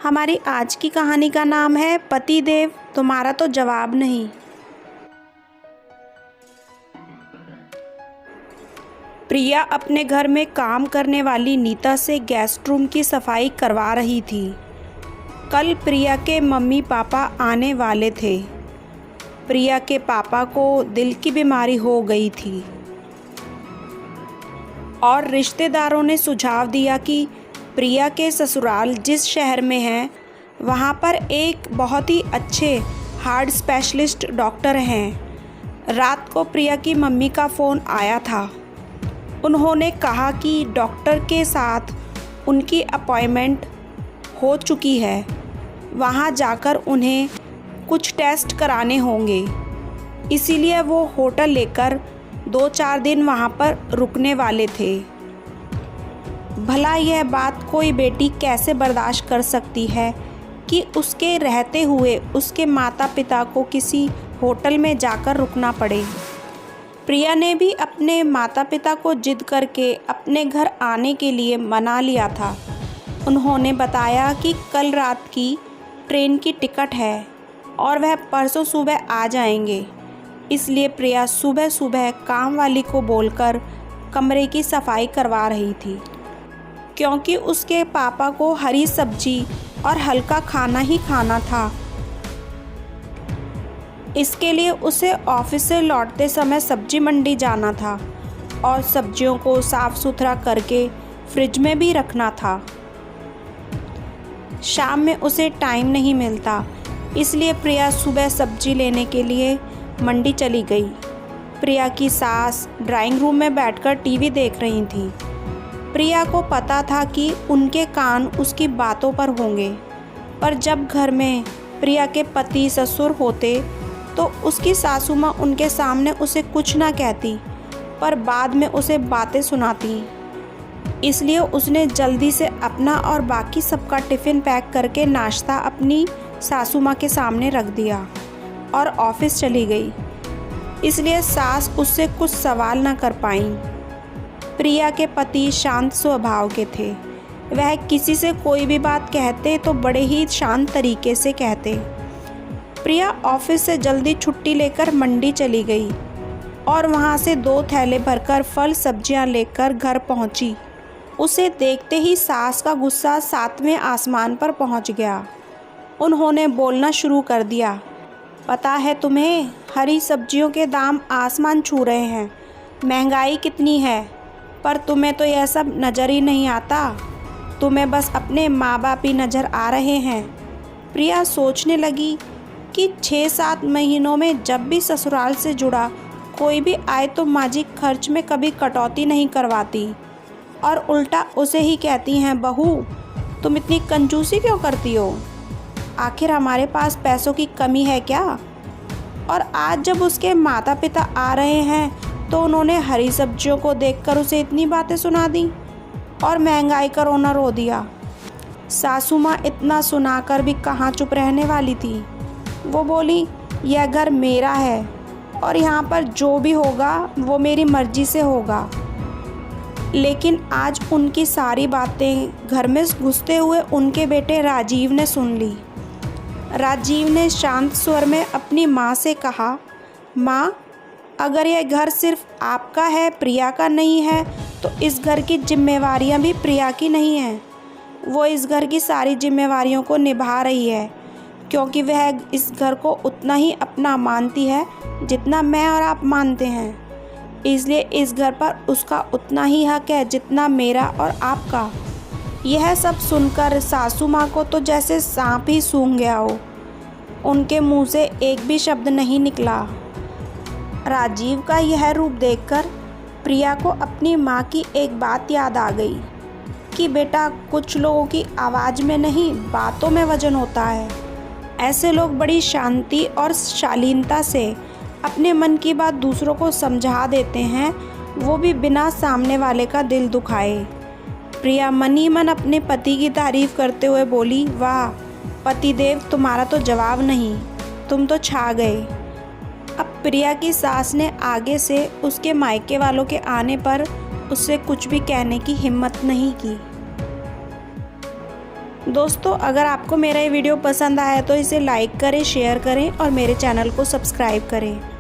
हमारी आज की कहानी का नाम है पतिदेव तुम्हारा तो जवाब नहीं। प्रिया अपने घर में काम करने वाली नीता से गेस्ट रूम की सफाई करवा रही थी। कल प्रिया के मम्मी पापा आने वाले थे। प्रिया के पापा को दिल की बीमारी हो गई थी और रिश्तेदारों ने सुझाव दिया कि प्रिया के ससुराल जिस शहर में है वहाँ पर एक बहुत ही अच्छे हार्ट स्पेशलिस्ट डॉक्टर हैं। रात को प्रिया की मम्मी का फ़ोन आया था। उन्होंने कहा कि डॉक्टर के साथ उनकी अपॉइंटमेंट हो चुकी है, वहाँ जाकर उन्हें कुछ टेस्ट कराने होंगे, इसीलिए वो होटल लेकर 2-4 दिन वहाँ पर रुकने वाले थे। भला यह बात कोई बेटी कैसे बर्दाश्त कर सकती है कि उसके रहते हुए उसके माता पिता को किसी होटल में जाकर रुकना पड़े। प्रिया ने भी अपने माता पिता को जिद करके अपने घर आने के लिए मना लिया था। उन्होंने बताया कि कल रात की ट्रेन की टिकट है और वह परसों सुबह आ जाएंगे, इसलिए प्रिया सुबह सुबह काम वाली को बोलकर कमरे की सफाई करवा रही थी। क्योंकि उसके पापा को हरी सब्जी और हल्का खाना ही खाना था, इसके लिए उसे ऑफिस से लौटते समय सब्जी मंडी जाना था और सब्जियों को साफ़ सुथरा करके फ्रिज में भी रखना था। शाम में उसे टाइम नहीं मिलता, इसलिए प्रिया सुबह सब्जी लेने के लिए मंडी चली गई। प्रिया की सास ड्राइंग रूम में बैठकर टीवी देख रही थी। प्रिया को पता था कि उनके कान उसकी बातों पर होंगे, पर जब घर में प्रिया के पति ससुर होते तो उसकी सासू माँ उनके सामने उसे कुछ ना कहती, पर बाद में उसे बातें सुनाती। इसलिए उसने जल्दी से अपना और बाकी सबका टिफ़िन पैक करके नाश्ता अपनी सासू माँ के सामने रख दिया और ऑफिस चली गई। इसलिए सास उससे कुछ सवाल ना कर पाई। प्रिया के पति शांत स्वभाव के थे। वह किसी से कोई भी बात कहते तो बड़े ही शांत तरीके से कहते। प्रिया ऑफिस से जल्दी छुट्टी लेकर मंडी चली गई और वहां से 2 थैले भरकर फल सब्जियां लेकर घर पहुंची। उसे देखते ही सास का गुस्सा 7वें आसमान पर पहुंच गया। उन्होंने बोलना शुरू कर दिया, पता है तुम्हें, हरी सब्जियों के दाम आसमान छू रहे हैं, महंगाई कितनी है, पर तुम्हें तो यह सब नज़र ही नहीं आता। तुम्हें बस अपने माँ बाप ही नज़र आ रहे हैं। प्रिया सोचने लगी कि 6-7 महीनों में जब भी ससुराल से जुड़ा कोई भी आए तो माँ जी खर्च में कभी कटौती नहीं करवाती और उल्टा उसे ही कहती हैं, बहू तुम इतनी कंजूसी क्यों करती हो, आखिर हमारे पास पैसों की कमी है क्या। और आज जब उसके माता पिता आ रहे हैं तो उन्होंने हरी सब्जियों को देखकर उसे इतनी बातें सुना दी और महंगाई का रोना रो दिया। सासू माँ इतना सुनाकर भी कहाँ चुप रहने वाली थी। वो बोली, यह घर मेरा है और यहाँ पर जो भी होगा वो मेरी मर्जी से होगा। लेकिन आज उनकी सारी बातें घर में घुसते हुए उनके बेटे राजीव ने सुन ली। राजीव ने शांत स्वर में अपनी माँ से कहा, माँ अगर यह घर सिर्फ आपका है, प्रिया का नहीं है, तो इस घर की जिम्मेवारियां भी प्रिया की नहीं हैं। वो इस घर की सारी जिम्मेवारियों को निभा रही है, क्योंकि वह इस घर को उतना ही अपना मानती है जितना मैं और आप मानते हैं। इसलिए इस घर पर उसका उतना ही हक है जितना मेरा और आपका। यह सब सुनकर सासू माँ को तो जैसे सांप ही सूंघ गया हो। उनके मुंह से एक भी शब्द नहीं निकला। राजीव का यह रूप देखकर प्रिया को अपनी माँ की एक बात याद आ गई कि बेटा, कुछ लोगों की आवाज़ में नहीं बातों में वजन होता है। ऐसे लोग बड़ी शांति और शालीनता से अपने मन की बात दूसरों को समझा देते हैं, वो भी बिना सामने वाले का दिल दुखाए। प्रिया मन ही मन अपने पति की तारीफ़ करते हुए बोली, वाह पतिदेव तुम्हारा तो जवाब नहीं, तुम तो छा गए। अब प्रिया की सास ने आगे से उसके मायके वालों के आने पर उससे कुछ भी कहने की हिम्मत नहीं की। दोस्तों, अगर आपको मेरा ये वीडियो पसंद आया तो इसे लाइक करें, शेयर करें और मेरे चैनल को सब्सक्राइब करें।